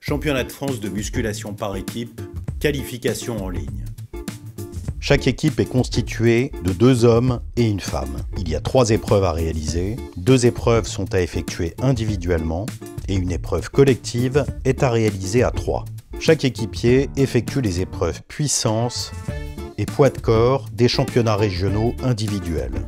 Championnat de France de musculation par équipe, qualification en ligne. Chaque équipe est constituée de 2 hommes et une femme. Il y a 3 épreuves à réaliser, 2 épreuves sont à effectuer individuellement et une épreuve collective est à réaliser à 3. Chaque équipier effectue les épreuves puissance et poids de corps des championnats régionaux individuels.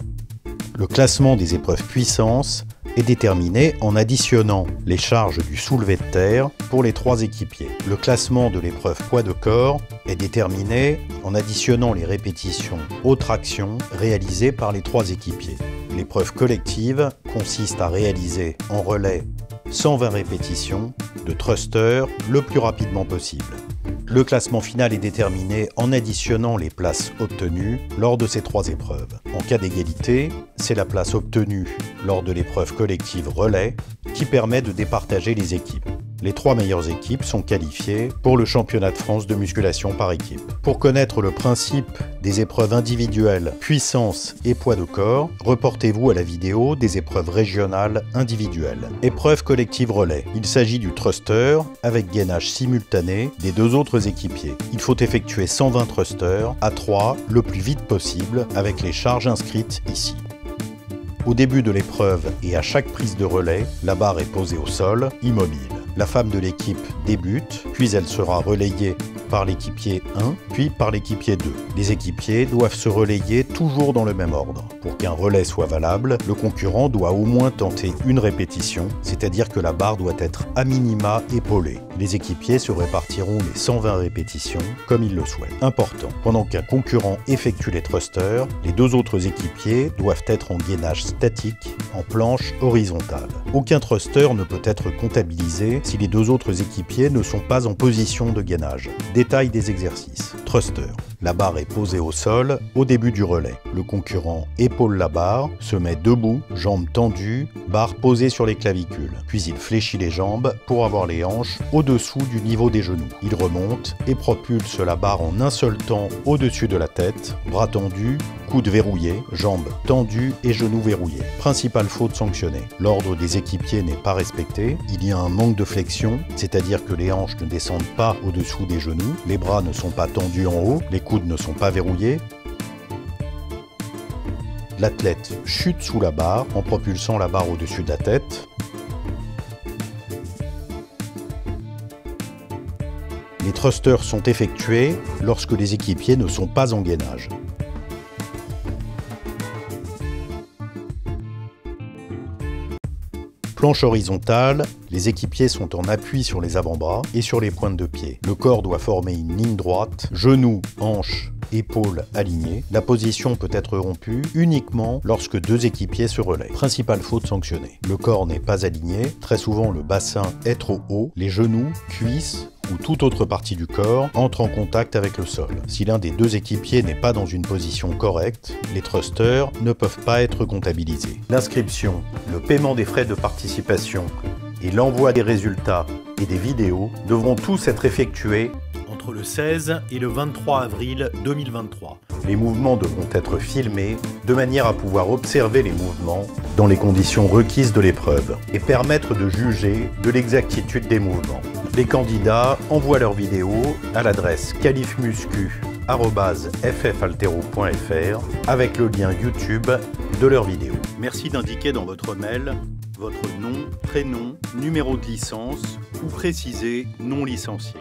Le classement des épreuves puissance est déterminé en additionnant les charges du soulevé de terre pour les 3 équipiers. Le classement de l'épreuve poids de corps est déterminé en additionnant les répétitions aux tractions réalisées par les 3 équipiers. L'épreuve collective consiste à réaliser en relais 120 répétitions de thruster le plus rapidement possible. Le classement final est déterminé en additionnant les places obtenues lors de ces 3 épreuves. En cas d'égalité, c'est la place obtenue lors de l'épreuve collective relais qui permet de départager les équipes. Les 3 meilleures équipes sont qualifiées pour le championnat de France de musculation par équipe. Pour connaître le principe des épreuves individuelles, puissance et poids de corps, reportez-vous à la vidéo des épreuves régionales individuelles. Épreuve collective relais. Il s'agit du thruster avec gainage simultané des 2 autres équipiers. Il faut effectuer 120 thrusters à 3 le plus vite possible avec les charges inscrites ici. Au début de l'épreuve et à chaque prise de relais, la barre est posée au sol, immobile. La femme de l'équipe débute, puis elle sera relayée par l'équipier 1, puis par l'équipier 2. Les équipiers doivent se relayer toujours dans le même ordre. Pour qu'un relais soit valable, le concurrent doit au moins tenter une répétition, c'est-à-dire que la barre doit être à minima épaulée. Les équipiers se répartiront les 120 répétitions comme ils le souhaitent. Important, pendant qu'un concurrent effectue les thrusters, les 2 autres équipiers doivent être en gainage statique en planche horizontale. Aucun thruster ne peut être comptabilisé si les 2 autres équipiers ne sont pas en position de gainage. Détail des exercices. Thruster. La barre est posée au sol au début du relais. Le concurrent épaule la barre, se met debout, jambes tendues, barre posée sur les clavicules. Puis il fléchit les jambes pour avoir les hanches au-dessous du niveau des genoux. Il remonte et propulse la barre en un seul temps au-dessus de la tête, bras tendus, coudes verrouillés, jambes tendues et genoux verrouillés. Principale faute sanctionnée. L'ordre des équipiers n'est pas respecté. Il y a un manque de flexion, c'est-à-dire que les hanches ne descendent pas au-dessous des genoux, les bras ne sont pas tendus en haut, les coudes ne sont pas verrouillés. L'athlète chute sous la barre en propulsant la barre au-dessus de la tête. Les thrusters sont effectués lorsque les équipiers ne sont pas en gainage. Planche horizontale, les équipiers sont en appui sur les avant-bras et sur les pointes de pied. Le corps doit former une ligne droite, genoux, hanches, épaules alignées. La position peut être rompue uniquement lorsque 2 équipiers se relaient. Principale faute sanctionnée. Le corps n'est pas aligné, très souvent le bassin est trop haut, les genoux, cuisses ou toute autre partie du corps entre en contact avec le sol. Si l'un des 2 équipiers n'est pas dans une position correcte, les thrusters ne peuvent pas être comptabilisés. L'inscription, le paiement des frais de participation et l'envoi des résultats et des vidéos devront tous être effectués Entre le 16 et le 23 avril 2023. Les mouvements devront être filmés de manière à pouvoir observer les mouvements dans les conditions requises de l'épreuve et permettre de juger de l'exactitude des mouvements. Les candidats envoient leurs vidéos à l'adresse qualifmuscu@ffaltero.fr avec le lien YouTube de leur vidéo. Merci d'indiquer dans votre mail votre nom, prénom, numéro de licence ou préciser non licencié.